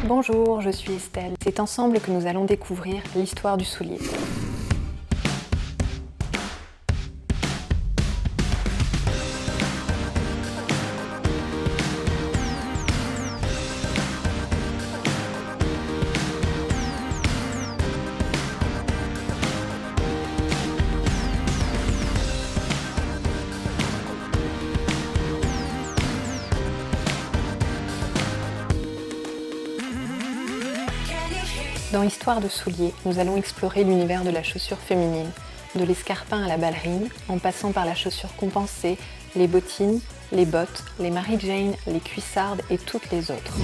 Bonjour, je suis Estelle. C'est ensemble que nous allons découvrir l'histoire du soulier. Dans Histoire de souliers, nous allons explorer l'univers de la chaussure féminine, de l'escarpin à la ballerine, en passant par la chaussure compensée, les bottines, les bottes, les Mary Jane, les cuissardes et toutes les autres.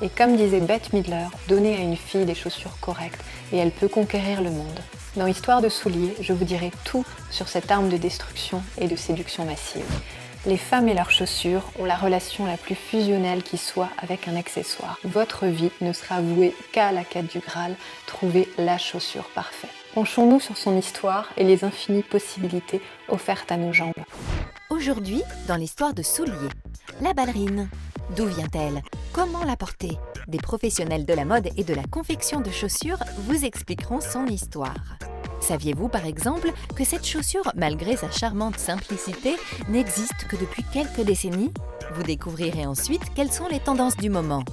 Et comme disait Bette Midler, donnez à une fille des chaussures correctes et elle peut conquérir le monde. Dans Histoire de souliers, je vous dirai tout sur cette arme de destruction et de séduction massive. Les femmes et leurs chaussures ont la relation la plus fusionnelle qui soit avec un accessoire. Votre vie ne sera vouée qu'à la quête du Graal, trouver la chaussure parfaite. Penchons-nous sur son histoire et les infinies possibilités offertes à nos jambes. Aujourd'hui, dans l'histoire de souliers, la ballerine. D'où vient-elle? Comment la porter? Des professionnels de la mode et de la confection de chaussures vous expliqueront son histoire. Saviez-vous par exemple que cette chaussure, malgré sa charmante simplicité, n'existe que depuis quelques décennies? Vous découvrirez ensuite quelles sont les tendances du moment.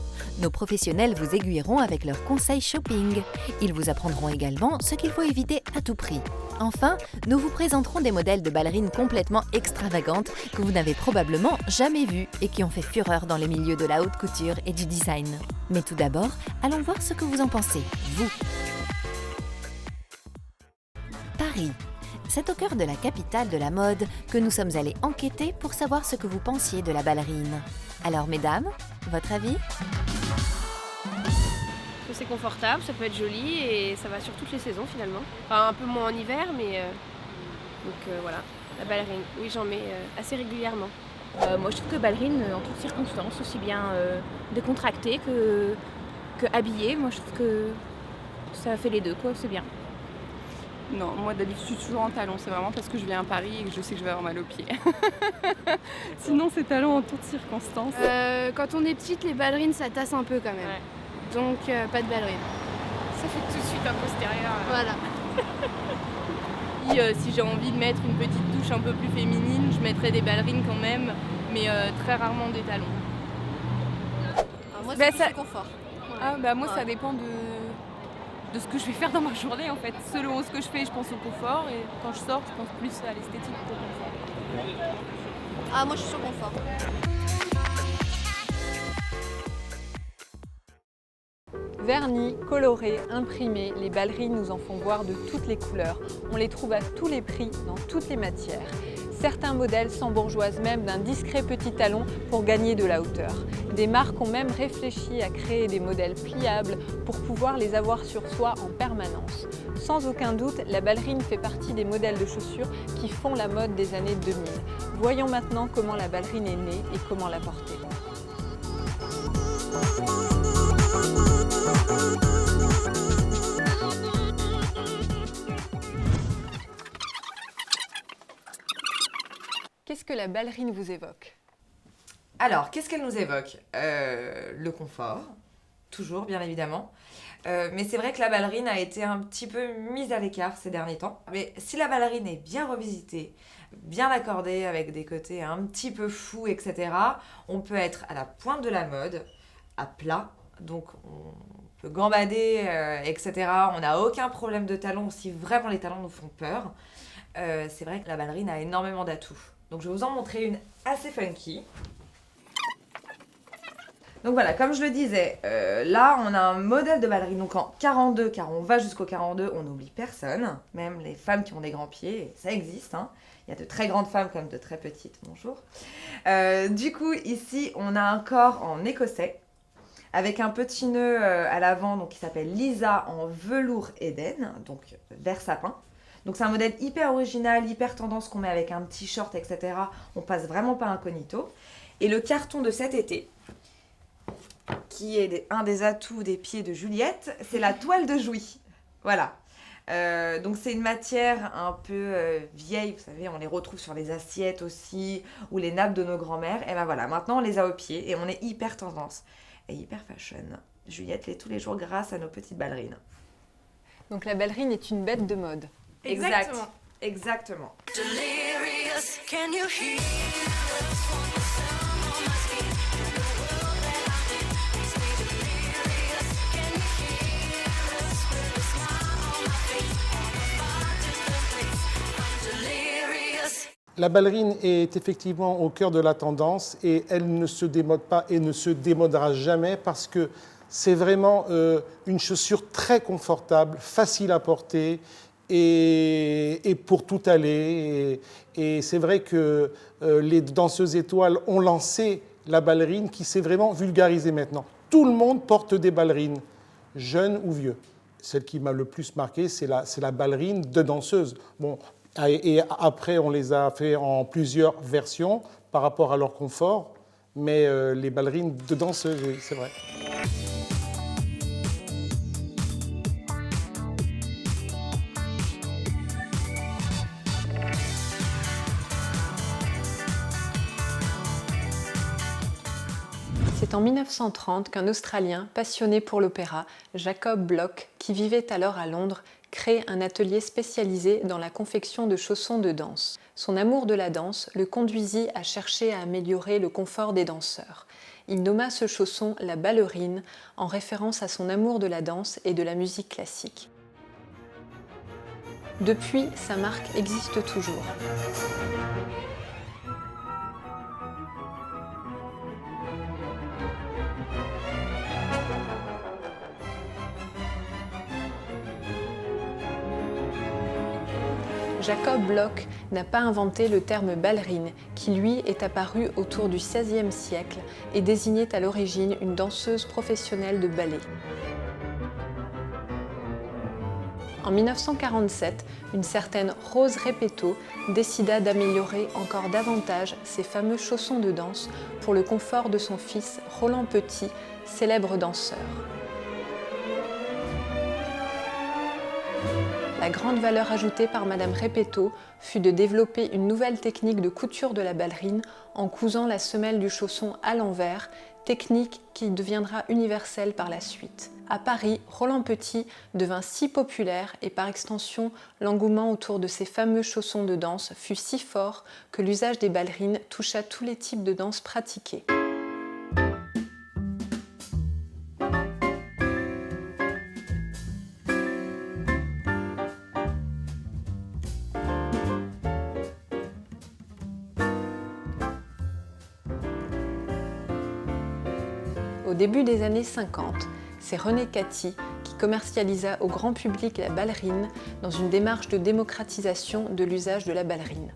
Nos professionnels vous aiguilleront avec leurs conseils shopping. Ils vous apprendront également ce qu'il faut éviter à tout prix. Enfin, nous vous présenterons des modèles de ballerines complètement extravagantes que vous n'avez probablement jamais vues et qui ont fait fureur dans les milieux de la haute couture et du design. Mais tout d'abord, allons voir ce que vous en pensez, vous. Paris. C'est au cœur de la capitale de la mode que nous sommes allés enquêter pour savoir ce que vous pensiez de la ballerine. Alors mesdames, votre avis? C'est confortable, ça peut être joli et ça va sur toutes les saisons finalement. Enfin un peu moins en hiver mais voilà, la ballerine, oui j'en mets assez régulièrement. Moi je trouve que ballerine en toutes circonstances, aussi bien décontractée que habillée, moi je trouve que ça fait les deux quoi, c'est bien. Non, moi d'habitude je suis toujours en talons, c'est vraiment parce que je viens à Paris et que je sais que je vais avoir mal aux pieds. Sinon c'est talons en toutes circonstances. Quand on est petite, les ballerines ça tasse un peu quand même. Ouais. Donc pas de ballerine. Ça fait tout de suite un postérieur. Voilà. Si j'ai envie de mettre une petite touche un peu plus féminine, je mettrai des ballerines quand même, mais très rarement des talons. Alors moi Bah, c'est ça- plus confort. Ah bah moi Ouais. ça dépend de ce que je vais faire dans ma journée en fait. Selon ce que je fais, je pense au confort et quand je sors, je pense plus à l'esthétique qu'au confort. Ah moi je suis sur confort. Vernis, colorés, imprimés, les ballerines nous en font voir de toutes les couleurs. On les trouve à tous les prix, dans toutes les matières. Certains modèles s'embourgeoisent même d'un discret petit talon pour gagner de la hauteur. Des marques ont même réfléchi à créer des modèles pliables pour pouvoir les avoir sur soi en permanence. Sans aucun doute, la ballerine fait partie des modèles de chaussures qui font la mode des années 2000. Voyons maintenant comment la ballerine est née et comment la porter. Qu'est-ce que la ballerine vous évoque? Alors, qu'est-ce qu'elle nous évoque? Le confort, toujours bien évidemment. Mais c'est vrai que la ballerine a été un petit peu mise à l'écart ces derniers temps. Mais si la ballerine est bien revisitée, bien accordée avec des côtés un petit peu fous, etc., on peut être à la pointe de la mode, à plat, donc on peut gambader, etc. On n'a aucun problème de talons si vraiment les talons nous font peur. C'est vrai que la ballerine a énormément d'atouts. Donc je vais vous en montrer une assez funky. Donc voilà, comme je le disais, là on a un modèle de ballerine donc en 42, car on va jusqu'au 42, on n'oublie personne, même les femmes qui ont des grands pieds, ça existe, hein. Il y a de très grandes femmes comme de très petites, bonjour. Du coup, ici on a un corps en écossais, avec un petit nœud à l'avant donc, qui s'appelle Lisa en velours Eden, donc vert sapin. Donc c'est un modèle hyper original, hyper tendance qu'on met avec un petit short, etc. On passe vraiment pas incognito. Et le carton de cet été, qui est un des atouts des pieds de Juliette, c'est la toile de Jouy. Voilà. Donc c'est une matière un peu vieille, vous savez, on les retrouve sur les assiettes aussi, ou les nappes de nos grands-mères. Et ben voilà, maintenant on les a au pied et on est hyper tendance et hyper fashion. Juliette l'est tous les jours grâce à nos petites ballerines. Donc la ballerine est une bête de mode. Exactement. Exactement. La ballerine est effectivement au cœur de la tendance et elle ne se démode pas et ne se démodera jamais parce que c'est vraiment une chaussure très confortable, facile à porter et pour tout aller. Et c'est vrai que les danseuses étoiles ont lancé la ballerine qui s'est vraiment vulgarisée maintenant. Tout le monde porte des ballerines, jeunes ou vieux. Celle qui m'a le plus marqué, c'est la ballerine de danseuse. Bon, et après, on les a fait en plusieurs versions par rapport à leur confort, mais les ballerines de danseuse, oui, c'est vrai. C'est en 1930 qu'un Australien passionné pour l'opéra, Jacob Bloch, qui vivait alors à Londres, crée un atelier spécialisé dans la confection de chaussons de danse. Son amour de la danse le conduisit à chercher à améliorer le confort des danseurs. Il nomma ce chausson la ballerine, en référence à son amour de la danse et de la musique classique. Depuis, sa marque existe toujours. Jacob Bloch n'a pas inventé le terme ballerine, qui lui est apparu autour du XVIe siècle et désignait à l'origine une danseuse professionnelle de ballet. En 1947, une certaine Rose Repetto décida d'améliorer encore davantage ses fameux chaussons de danse pour le confort de son fils Roland Petit, célèbre danseur. La grande valeur ajoutée par Madame Repetto fut de développer une nouvelle technique de couture de la ballerine en cousant la semelle du chausson à l'envers, technique qui deviendra universelle par la suite. À Paris, Roland Petit devint si populaire et par extension, l'engouement autour de ces fameux chaussons de danse fut si fort que l'usage des ballerines toucha tous les types de danse pratiqués. Au début des années 50, c'est René Catty qui commercialisa au grand public la ballerine dans une démarche de démocratisation de l'usage de la ballerine.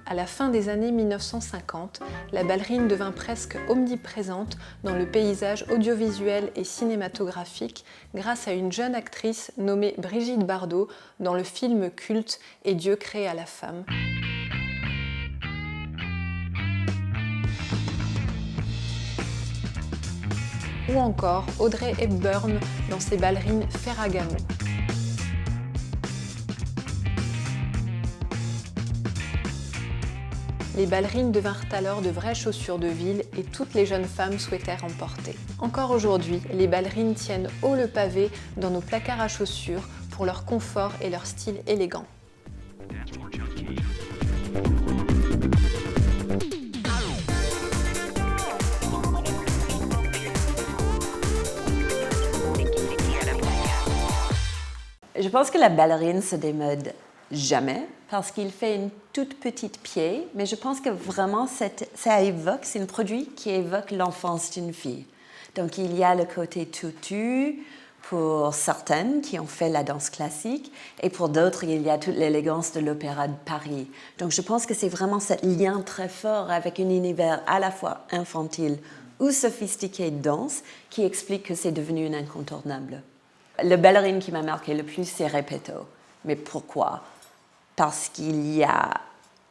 À la fin des années 1950, la ballerine devint presque omniprésente dans le paysage audiovisuel et cinématographique grâce à une jeune actrice nommée Brigitte Bardot dans le film culte « Et Dieu créa la femme ». Ou encore Audrey Hepburn dans ses ballerines Ferragamo. Les ballerines devinrent alors de vraies chaussures de ville et toutes les jeunes femmes souhaitèrent en porter. Encore aujourd'hui, les ballerines tiennent haut le pavé dans nos placards à chaussures pour leur confort et leur style élégant. Je pense que la ballerine se démode jamais parce qu'il fait une toute petite pied, mais je pense que vraiment ça évoque, c'est un produit qui évoque l'enfance d'une fille. Donc il y a le côté tutu pour certaines qui ont fait la danse classique et pour d'autres il y a toute l'élégance de l'opéra de Paris. Donc je pense que c'est vraiment ce lien très fort avec un univers à la fois infantile ou sophistiqué de danse qui explique que c'est devenu une incontournable. Le ballerine qui m'a marqué le plus, c'est Repetto. Mais pourquoi ? Parce qu'il y a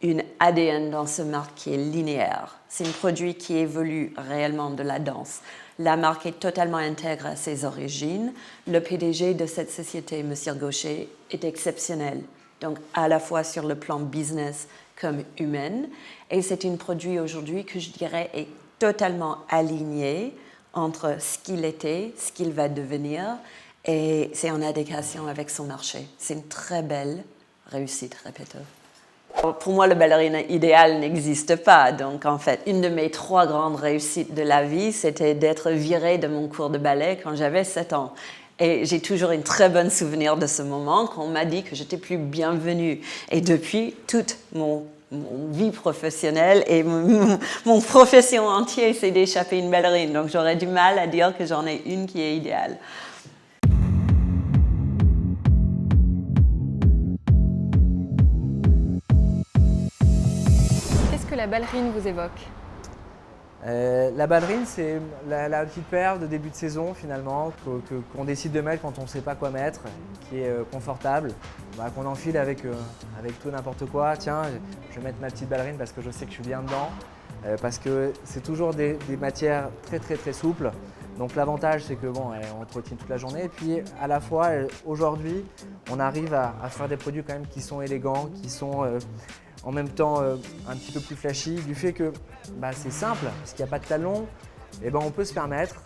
une ADN dans ce marque qui est linéaire. C'est un produit qui évolue réellement de la danse. La marque est totalement intègre à ses origines. Le PDG de cette société, M. Gaucher, est exceptionnel. Donc, à la fois sur le plan business comme humain. Et c'est un produit aujourd'hui que je dirais est totalement aligné entre ce qu'il était, ce qu'il va devenir. Et c'est en adéquation avec son marché. C'est une très belle réussite, répétez. Pour moi, le ballerina idéal n'existe pas. Donc, en fait, une de mes 3 grandes réussites de la vie, c'était d'être virée de mon cours de ballet quand j'avais 7 ans. Et j'ai toujours un très bon souvenir de ce moment quand on m'a dit que j'étais plus bienvenue. Et depuis, toute mon vie professionnelle et mon profession entière, c'est d'échapper une ballerine. Donc, j'aurais du mal à dire que j'en ai une qui est idéale. Que la ballerine vous évoque? La ballerine, c'est la petite paire de début de saison finalement, qu'on décide de mettre quand on ne sait pas quoi mettre, qui est confortable, qu'on enfile avec tout n'importe quoi. Tiens, je vais mettre ma petite ballerine parce que je sais que je suis bien dedans, parce que c'est toujours des matières très très très souples. Donc l'avantage, c'est que on trottine toute la journée. Et puis à la fois, aujourd'hui, on arrive à faire des produits quand même qui sont élégants, qui sont en même temps un petit peu plus flashy, du fait que c'est simple, parce qu'il n'y a pas de talons, et on peut se permettre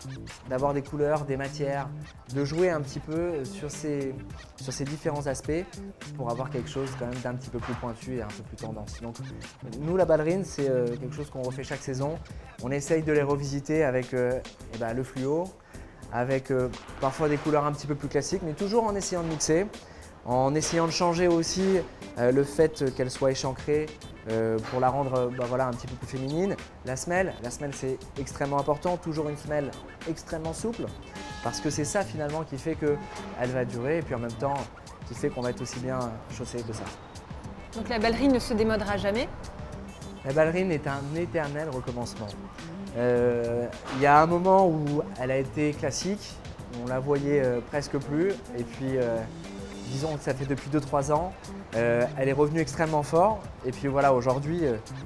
d'avoir des couleurs, des matières, de jouer un petit peu sur ces différents aspects pour avoir quelque chose quand même d'un petit peu plus pointu et un peu plus tendance. Donc nous, la ballerine, c'est quelque chose qu'on refait chaque saison. On essaye de les revisiter avec le fluo, avec parfois des couleurs un petit peu plus classiques, mais toujours en essayant de mixer. En essayant de changer aussi le fait qu'elle soit échancrée pour la rendre un petit peu plus féminine. La semelle c'est extrêmement important, toujours une semelle extrêmement souple, parce que c'est ça finalement qui fait qu'elle va durer et puis en même temps qui fait qu'on va être aussi bien chaussé que ça. Donc la ballerine ne se démodera jamais? La ballerine est un éternel recommencement. Il y a un moment où elle a été classique, on la voyait presque plus et puis disons que ça fait depuis 2-3 ans, elle est revenue extrêmement fort et puis voilà, aujourd'hui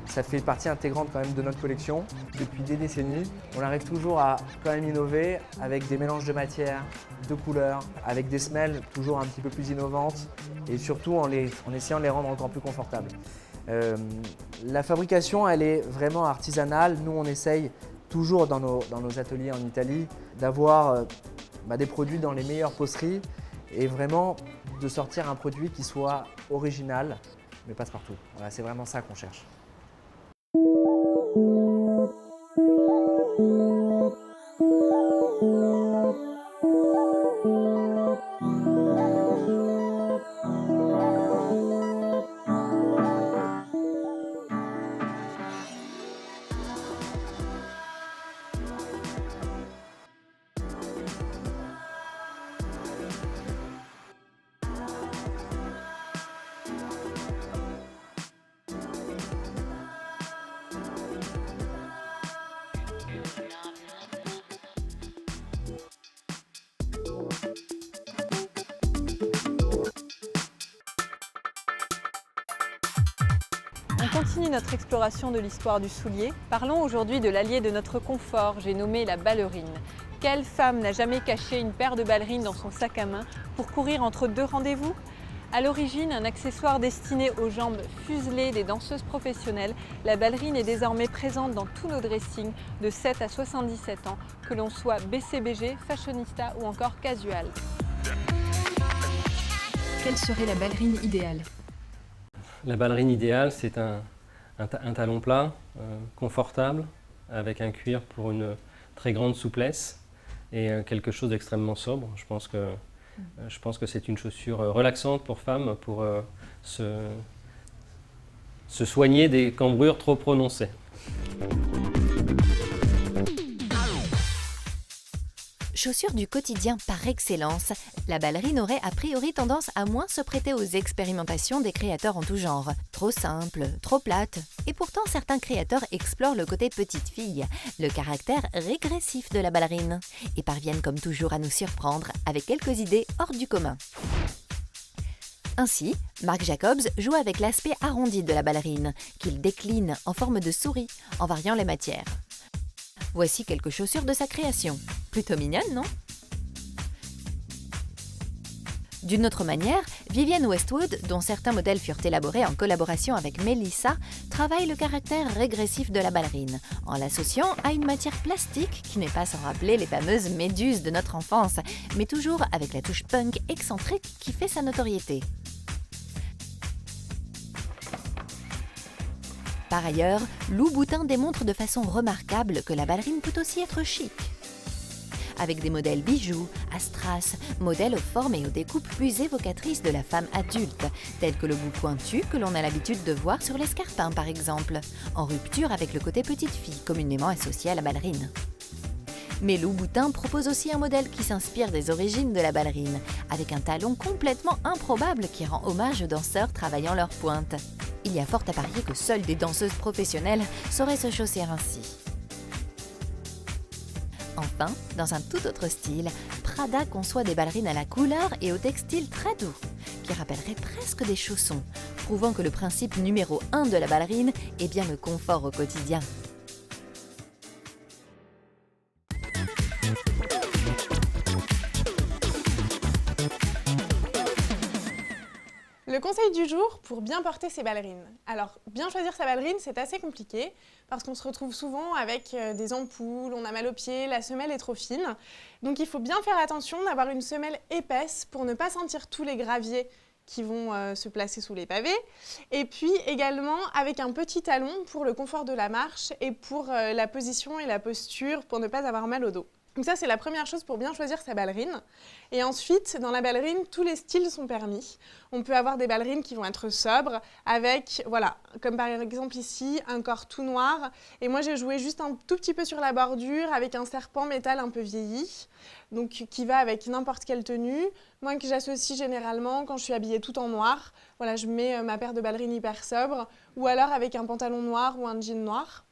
ça fait partie intégrante quand même de notre collection. Depuis des décennies, on arrive toujours à quand même innover avec des mélanges de matières, de couleurs, avec des semelles toujours un petit peu plus innovantes et surtout en essayant de les rendre encore plus confortables. La fabrication, elle est vraiment artisanale. Nous, on essaye toujours dans nos ateliers en Italie d'avoir des produits dans les meilleures poceries et vraiment de sortir un produit qui soit original, mais passe-partout. Voilà, c'est vraiment ça qu'on cherche. On continue notre exploration de l'histoire du soulier. Parlons aujourd'hui de l'allié de notre confort, j'ai nommé la ballerine. Quelle femme n'a jamais caché une paire de ballerines dans son sac à main pour courir entre 2 rendez-vous? À l'origine, un accessoire destiné aux jambes fuselées des danseuses professionnelles, la ballerine est désormais présente dans tous nos dressings de 7 à 77 ans, que l'on soit BCBG, fashionista ou encore casual. Quelle serait la ballerine idéale? La ballerine idéale, c'est un talon plat, confortable, avec un cuir pour une très grande souplesse et quelque chose d'extrêmement sobre. Je pense que c'est une chaussure relaxante pour femmes pour se soigner des cambrures trop prononcées. Chaussure du quotidien par excellence, la ballerine aurait a priori tendance à moins se prêter aux expérimentations des créateurs en tout genre. Trop simple, trop plate. Et pourtant, certains créateurs explorent le côté petite fille, le caractère régressif de la ballerine, et parviennent comme toujours à nous surprendre avec quelques idées hors du commun. Ainsi, Marc Jacobs joue avec l'aspect arrondi de la ballerine, qu'il décline en forme de souris en variant les matières. Voici quelques chaussures de sa création. Plutôt mignonne, non ? D'une autre manière, Vivienne Westwood, dont certains modèles furent élaborés en collaboration avec Melissa, travaille le caractère régressif de la ballerine, en l'associant à une matière plastique qui n'est pas sans rappeler les fameuses méduses de notre enfance, mais toujours avec la touche punk excentrique qui fait sa notoriété. Par ailleurs, Lou Boutin démontre de façon remarquable que la ballerine peut aussi être chic. Avec des modèles bijoux, à strass, modèles aux formes et aux découpes plus évocatrices de la femme adulte, tels que le bout pointu que l'on a l'habitude de voir sur l'escarpin par exemple, en rupture avec le côté petite fille communément associé à la ballerine. Mais Lou Boutin propose aussi un modèle qui s'inspire des origines de la ballerine, avec un talon complètement improbable qui rend hommage aux danseurs travaillant leur pointe. Il y a fort à parier que seules des danseuses professionnelles sauraient se chausser ainsi. Enfin, dans un tout autre style, Prada conçoit des ballerines à la couleur et au textile très doux, qui rappelleraient presque des chaussons, prouvant que le principe numéro 1 de la ballerine est bien le confort au quotidien. Le conseil du jour pour bien porter ses ballerines. Alors, bien choisir sa ballerine, c'est assez compliqué parce qu'on se retrouve souvent avec des ampoules, on a mal aux pieds, la semelle est trop fine. Donc, il faut bien faire attention d'avoir une semelle épaisse pour ne pas sentir tous les graviers qui vont se placer sous les pavés. Et puis également avec un petit talon pour le confort de la marche et pour la position et la posture pour ne pas avoir mal au dos. Donc ça, c'est la première chose pour bien choisir sa ballerine. Et ensuite, dans la ballerine, tous les styles sont permis. On peut avoir des ballerines qui vont être sobres, avec, voilà, comme par exemple ici, un corps tout noir. Et moi, j'ai joué juste un tout petit peu sur la bordure avec un serpent métal un peu vieilli, donc qui va avec n'importe quelle tenue. Moi, que j'associe généralement quand je suis habillée tout en noir. Voilà, je mets ma paire de ballerines hyper sobre, ou alors avec un pantalon noir ou un jean noir.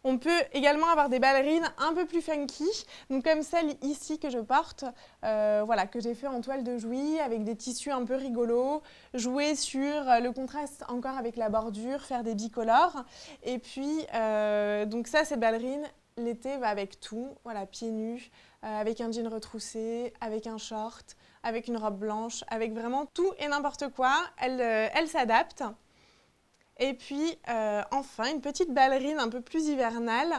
On peut également avoir des ballerines un peu plus funky, donc comme celle ici que je porte, voilà, que j'ai fait en toile de Jouy avec des tissus un peu rigolos, jouer sur le contraste encore avec la bordure, faire des bicolores. Et puis, donc ça, cette ballerine, l'été va avec tout, voilà, pieds nus, avec un jean retroussé, avec un short, avec une robe blanche, avec vraiment tout et n'importe quoi, elle s'adapte. Et puis, enfin, une petite ballerine un peu plus hivernale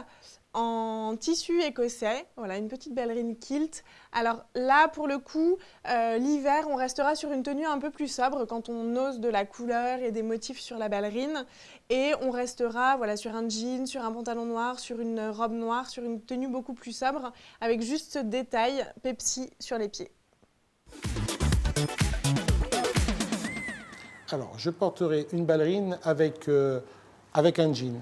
en tissu écossais. Voilà, une petite ballerine kilt. Alors là, pour le coup, l'hiver, on restera sur une tenue un peu plus sobre quand on ose de la couleur et des motifs sur la ballerine. Et on restera voilà, sur un jean, sur un pantalon noir, sur une robe noire, sur une tenue beaucoup plus sobre, avec juste ce détail Pepsi sur les pieds. Alors, je porterai une ballerine avec un jean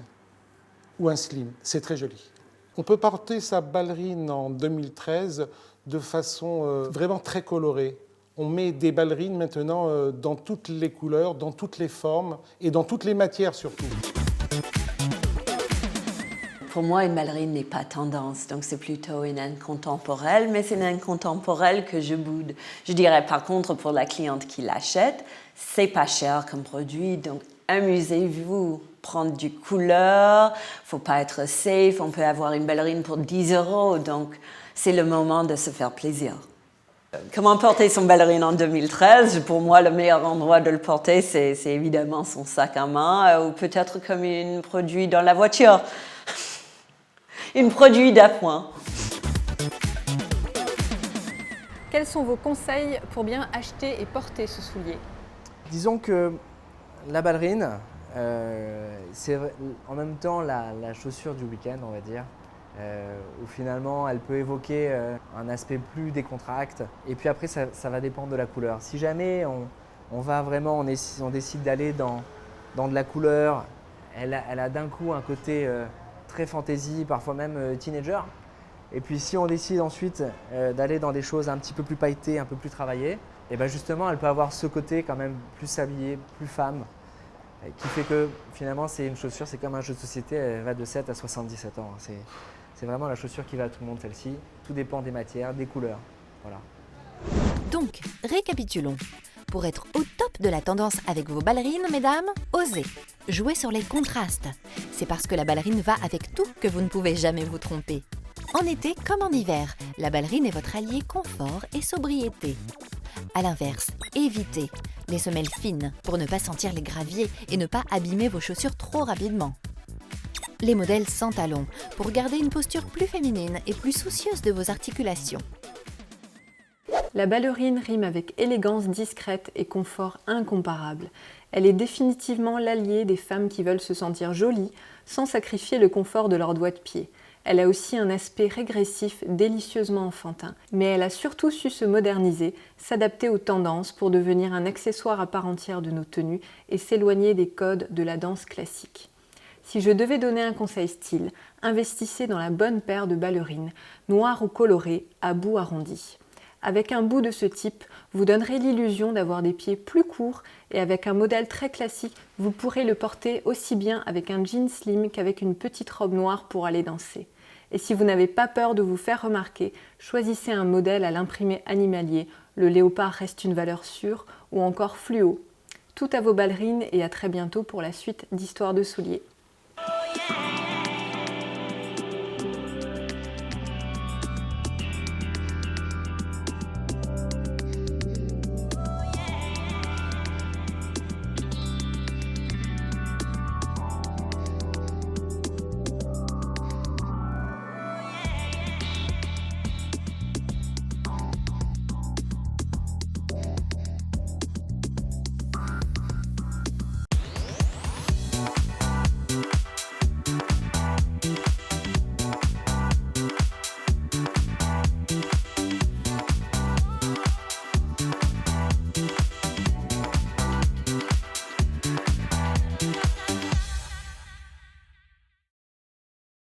ou un slim. C'est très joli. On peut porter sa ballerine en 2013 de façon vraiment très colorée. On met des ballerines maintenant dans toutes les couleurs, dans toutes les formes et dans toutes les matières surtout. Pour moi, une ballerine n'est pas tendance, donc c'est plutôt une incontemporelle, mais c'est une incontemporelle que je boude. Je dirais par contre pour la cliente qui l'achète, c'est pas cher comme produit, donc amusez-vous, prendre du couleur, faut pas être safe, on peut avoir une ballerine pour 10 €, donc c'est le moment de se faire plaisir. Comment porter son ballerine en 2013? Pour moi, le meilleur endroit de le porter, c'est évidemment son sac à main, ou peut-être comme un produit dans la voiture. Un produit d'appoint. Quels sont vos conseils pour bien acheter et porter ce soulier? Disons que la ballerine, c'est en même temps la chaussure du week-end, on va dire, où finalement elle peut évoquer un aspect plus décontracté. Et puis après, ça va dépendre de la couleur. Si jamais on va vraiment, on décide d'aller dans de la couleur, elle a d'un coup un côté très fantaisie, parfois même teenager. Et puis si on décide ensuite d'aller dans des choses un petit peu plus pailletées, un peu plus travaillées, et bien justement elle peut avoir ce côté quand même plus habillé, plus femme, qui fait que finalement c'est une chaussure, c'est comme un jeu de société, elle va de 7 à 77 ans. C'est vraiment la chaussure qui va à tout le monde celle-ci. Tout dépend des matières, des couleurs. Voilà. Donc, récapitulons. Pour être au top de la tendance avec vos ballerines, mesdames, osez. Jouez sur les contrastes. C'est parce que la ballerine va avec tout que vous ne pouvez jamais vous tromper. En été comme en hiver, la ballerine est votre allié confort et sobriété. A l'inverse, évitez les semelles fines pour ne pas sentir les graviers et ne pas abîmer vos chaussures trop rapidement. Les modèles sans talons pour garder une posture plus féminine et plus soucieuse de vos articulations. La ballerine rime avec élégance discrète et confort incomparable. Elle est définitivement l'alliée des femmes qui veulent se sentir jolies sans sacrifier le confort de leurs doigts de pied. Elle a aussi un aspect régressif délicieusement enfantin, mais elle a surtout su se moderniser, s'adapter aux tendances pour devenir un accessoire à part entière de nos tenues et s'éloigner des codes de la danse classique. Si je devais donner un conseil style, investissez dans la bonne paire de ballerines, noires ou colorées, à bout arrondi. Avec un bout de ce type, vous donnerez l'illusion d'avoir des pieds plus courts et avec un modèle très classique, vous pourrez le porter aussi bien avec un jean slim qu'avec une petite robe noire pour aller danser. Et si vous n'avez pas peur de vous faire remarquer, choisissez un modèle à l'imprimé animalier, le léopard reste une valeur sûre, ou encore fluo. Tout à vos ballerines et à très bientôt pour la suite d'Histoire de souliers.